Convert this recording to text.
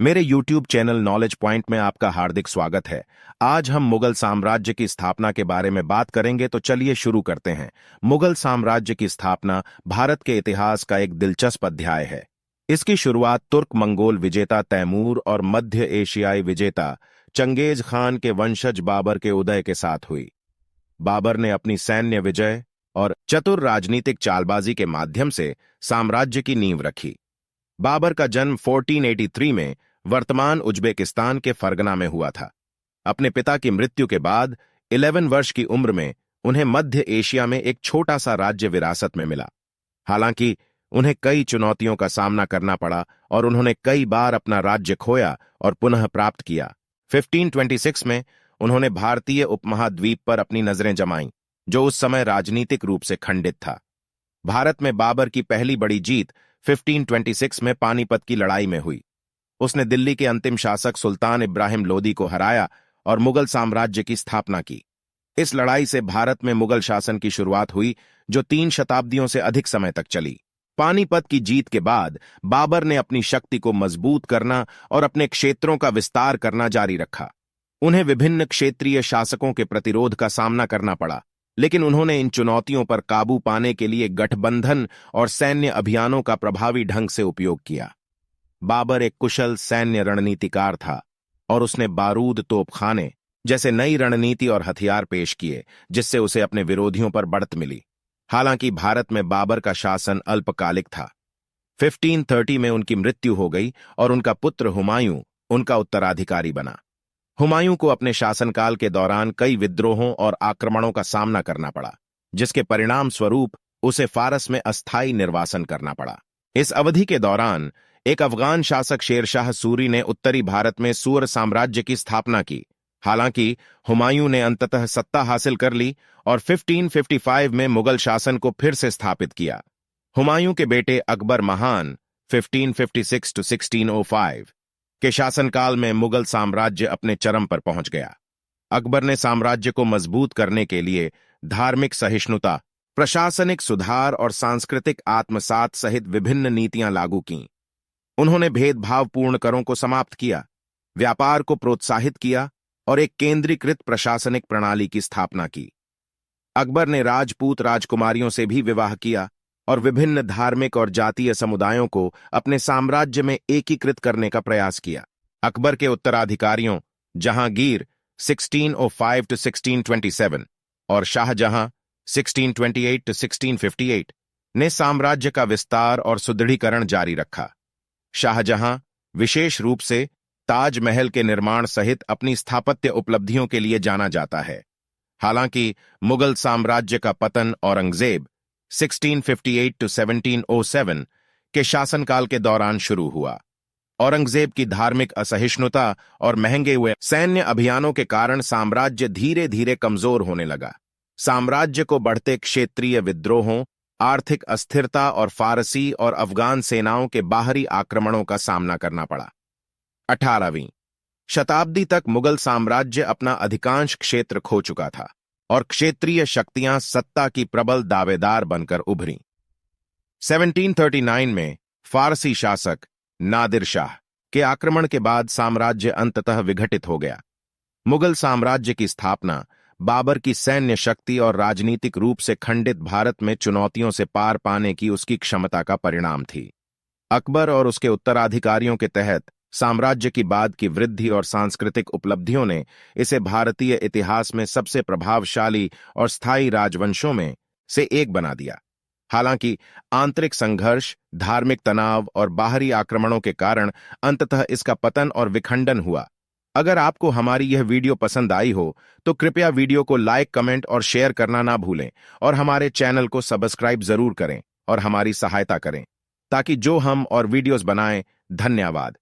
मेरे YouTube channel knowledge point में आपका हार्दिक स्वागत है। आज हम मुगल साम्राज्य की स्थापना के बारे में बात करेंगे, तो चलिए शुरू करते हैं। मुगल साम्राज्य की स्थापना भारत के इतिहास का एक दिलचस्प अध्याय है। इसकी शुरुआत तुर्क मंगोल विजेता तैमूर और मध्य एशियाई विजेता चंगेज खान के वंशज बाबर के उदय के साथ हुई। बाबर ने अपनी सैन्य विजय और चतुर राजनीतिक चालबाजी के माध्यम से साम्राज्य की नींव रखी। बाबर का जन्म 1483 में वर्तमान उज्बेकिस्तान के फरगना में हुआ था। अपने पिता की मृत्यु के बाद 11 वर्ष की उम्र में उन्हें मध्य एशिया में एक छोटा सा राज्य विरासत में मिला। हालांकि उन्हें कई चुनौतियों का सामना करना पड़ा और उन्होंने कई बार अपना राज्य खोया और पुनः प्राप्त किया। 1526 में उन्होंने भारतीय उपमहाद्वीप पर अपनी नजरें जमाईं, जो उस समय राजनीतिक रूप से खंडित था। भारत में बाबर की पहली बड़ी जीत 1526 में पानीपत की लड़ाई में हुई। उसने दिल्ली के अंतिम शासक सुल्तान इब्राहिम लोदी को हराया और मुगल साम्राज्य की स्थापना की। इस लड़ाई से भारत में मुगल शासन की शुरुआत हुई, जो 3 शताब्दियों से अधिक समय तक चली। पानीपत की जीत के बाद बाबर ने अपनी शक्ति को मजबूत करना और अपने क्षेत्रों का विस्तार करना जारी रखा। उन्हें विभिन्न क्षेत्रीय शासकों के प्रतिरोध का सामना करना पड़ा, लेकिन उन्होंने इन चुनौतियों पर काबू पाने के लिए गठबंधन और सैन्य अभियानों का प्रभावी ढंग से उपयोग किया। बाबर एक कुशल सैन्य रणनीतिकार था और उसने बारूद, तोपखाने जैसे नई रणनीति और हथियार पेश किए, जिससे उसे अपने विरोधियों पर बढ़त मिली। हालांकि भारत में बाबर का शासन अल्पकालिक था। 1530 में उनकी मृत्यु हो गई और उनका पुत्र हुमायूं उनका उत्तराधिकारी बना। हुमायूं को अपने शासनकाल के दौरान कई विद्रोहों और आक्रमणों का सामना करना पड़ा, जिसके परिणाम स्वरूप उसे फारस में अस्थायी निर्वासन करना पड़ा। इस अवधि के दौरान एक अफगान शासक शेरशाह सूरी ने उत्तरी भारत में सूर साम्राज्य की स्थापना की। हालांकि हुमायूं ने अंततः सत्ता हासिल कर ली और 1555 में मुगल शासन को फिर से स्थापित किया। हुमायूं के बेटे अकबर महान 1556-1605 के शासनकाल में मुगल साम्राज्य अपने चरम पर पहुंच गया। अकबर ने साम्राज्य को मजबूत करने के लिए धार्मिक सहिष्णुता, प्रशासनिक सुधार और सांस्कृतिक आत्मसात सहित विभिन्न नीतियां लागू कीं। उन्होंने भेदभावपूर्ण करों को समाप्त किया, व्यापार को प्रोत्साहित किया और एक केंद्रीकृत प्रशासनिक प्रणाली की स्थापना की। अकबर ने राजपूत राजकुमारियों से भी विवाह किया और विभिन्न धार्मिक और जातीय समुदायों को अपने साम्राज्य में एकीकृत करने का प्रयास किया। अकबर के उत्तराधिकारियों जहांगीर 1605-1627 और शाहजहां 1628-1658 ने साम्राज्य का विस्तार और सुदृढ़ीकरण जारी रखा। शाहजहां विशेष रूप से ताजमहल के निर्माण सहित अपनी स्थापत्य उपलब्धियों के लिए जाना जाता है। हालांकि मुगल साम्राज्य का पतन औरंगजेब 1658-1707 के शासनकाल के दौरान शुरू हुआ। औरंगजेब की धार्मिक असहिष्णुता और महंगे हुए सैन्य अभियानों के कारण साम्राज्य धीरे धीरे कमजोर होने लगा। साम्राज्य को बढ़ते क्षेत्रीय विद्रोहों, आर्थिक अस्थिरता और फारसी और अफगान सेनाओं के बाहरी आक्रमणों का सामना करना पड़ा। 18वीं शताब्दी तक मुगल साम्राज्य अपना अधिकांश क्षेत्र खो चुका था और क्षेत्रीय शक्तियां सत्ता की प्रबल दावेदार बनकर उभरीं। 1739 में फारसी शासक नादिर शाह के आक्रमण के बाद साम्राज्य अंततः विघटित हो गया। मुगल साम्राज्य की स्थापना बाबर की सैन्य शक्ति और राजनीतिक रूप से खंडित भारत में चुनौतियों से पार पाने की उसकी क्षमता का परिणाम थी। अकबर और उसके उत्तराधिकारियों के तहत साम्राज्य की बाद की वृद्धि और सांस्कृतिक उपलब्धियों ने इसे भारतीय इतिहास में सबसे प्रभावशाली और स्थायी राजवंशों में से एक बना दिया। हालांकि आंतरिक संघर्ष, धार्मिक तनाव और बाहरी आक्रमणों के कारण अंततः इसका पतन और विखंडन हुआ। अगर आपको हमारी यह वीडियो पसंद आई हो तो कृपया वीडियो को लाइक, कमेंट और शेयर करना ना भूलें और हमारे चैनल को सब्सक्राइब जरूर करें और हमारी सहायता करें ताकि जो हम और वीडियोस बनाएं। धन्यवाद।